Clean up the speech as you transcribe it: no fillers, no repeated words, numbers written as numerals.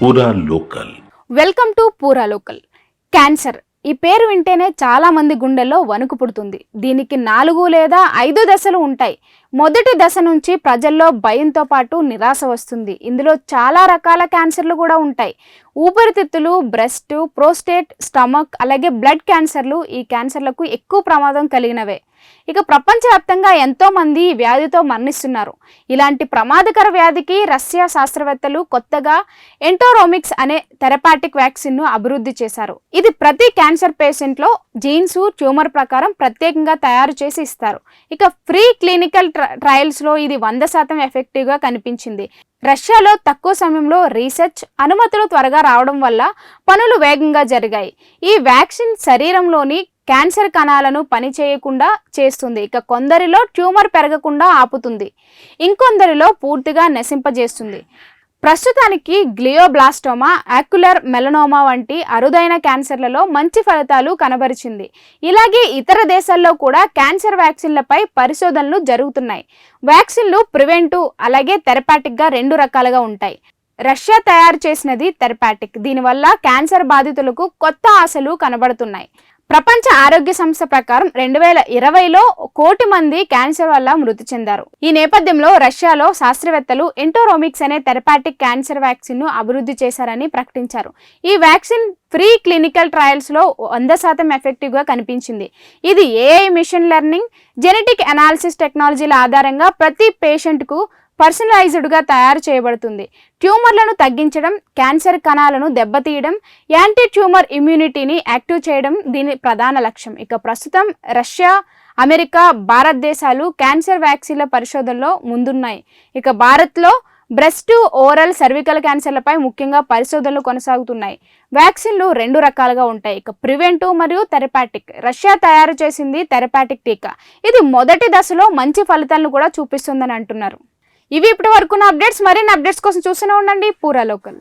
పూరా local. Welcome to పూరా local. Cancer ఈ పేరు వింటేనే చాలా మంది గుండెల్లో వణుకు పుడుతుంది. దీనికి 4 లేదా 5 దశలు ఉంటాయి. మొదటి దశ నుంచి ప్రజల్లో భయంతో పాటు నిరాశ వస్తుంది. ఇందులో చాలా రకాల క్యాన్సర్లు కూడా ఉంటాయి. ఊపిరితిత్తులు, బ్రెస్ట్, ప్రోస్టేట్, స్టమక్ అలాగే బ్లడ్ క్యాన్సర్లు ఈ క్యాన్సర్లకు ఎక్కువ ప్రమాదం కలిగినవే. ఇక ప్రపంచవ్యాప్తంగా ఎంతో మంది ఈ వ్యాధితో మరణిస్తున్నారు. ఇలాంటి ప్రమాదకర వ్యాధికి రష్యా శాస్త్రవేత్తలు కొత్తగా ఎంటోరోమిక్స్ అనే థెరపాటిక్ వ్యాక్సిన్ను అభివృద్ధి చేశారు. ఇది ప్రతి క్యాన్సర్ పేషెంట్లో జీన్స్, ట్యూమర్ ప్రకారం ప్రత్యేకంగా తయారు చేసి ఇస్తారు. ఇక ఫ్రీ క్లినికల్ ట్రయల్స్లో ఇది 100% ఎఫెక్టివ్గా కనిపించింది. రష్యాలో తక్కువ సమయంలో రీసెర్చ్, అనుమతులు త్వరగా రావడం వల్ల పనులు వేగంగా జరిగాయి. ఈ వ్యాక్సిన్ శరీరంలోని క్యాన్సర్ కణాలను పనిచేయకుండా చేస్తుంది. ఇక కొందరిలో ట్యూమర్ పెరగకుండా ఆపుతుంది, ఇంకొందరిలో పూర్తిగా నశింపజేస్తుంది. ప్రస్తుతానికి గ్లియోబ్లాస్టోమా, ఆక్యులర్ మెలనోమా వంటి అరుదైన క్యాన్సర్లలో మంచి ఫలితాలు కనబరిచింది. ఇలాగే ఇతర దేశాల్లో కూడా క్యాన్సర్ వ్యాక్సిన్లపై పరిశోధనలు జరుగుతున్నాయి. వ్యాక్సిన్లు ప్రివెంటివ్ అలాగే థెరపాటిక్గా 2 రకాలుగా ఉంటాయి. రష్యా తయారు చేసినది థెరపాటిక్. దీనివల్ల క్యాన్సర్ బాధితులకు కొత్త ఆశలు కనబడుతున్నాయి. ప్రపంచ ఆరోగ్య సంస్థ ప్రకారం 2020లో 1 కోటి మంది క్యాన్సర్ వల్ల మృతి చెందారు. ఈ నేపథ్యంలో రష్యాలో శాస్త్రవేత్తలు ఎంటోరోమిక్స్ అనే థెరపాటిక్ క్యాన్సర్ వ్యాక్సిన్ ను అభివృద్ధి చేశారని ప్రకటించారు. ఈ వ్యాక్సిన్ ఫ్రీ క్లినికల్ ట్రయల్స్లో 100% ఎఫెక్టివ్గా కనిపించింది. ఇది AI, machine learning, genetic analysis టెక్నాలజీల ఆధారంగా ప్రతి పేషెంట్కు పర్సనలైజ్డ్గా తయారు చేయబడుతుంది. ట్యూమర్లను తగ్గించడం, క్యాన్సర్ కణాలను దెబ్బతీయడం, యాంటీ ట్యూమర్ ఇమ్యూనిటీని యాక్టివ్ చేయడం దీని ప్రధాన లక్ష్యం. ఇక ప్రస్తుతం రష్యా, అమెరికా, భారతదేశాలు క్యాన్సర్ వ్యాక్సిన్ల పరిశోధనలో ముందున్నాయి. ఇక భారత్లో బ్రెస్ట్, ఓరల్, సర్వికల్ క్యాన్సర్లపై ముఖ్యంగా పరిశోధనలు కొనసాగుతున్నాయి. వ్యాక్సిన్లు 2 రకాలుగా ఉంటాయి. ఇక ప్రివెంటివ్ మరియు థెరపాటిక్. రష్యా తయారు చేసింది థెరపాటిక్ టీకా. ఇది మొదటి దశలో మంచి ఫలితాలను కూడా చూపిస్తుందని అంటున్నారు. ఇవి ఇప్పటి వరకు అప్డేట్స్. మరిన్ని అప్డేట్స్ కోసం చూస్తూనే ఉండండి పూరా లోకల్.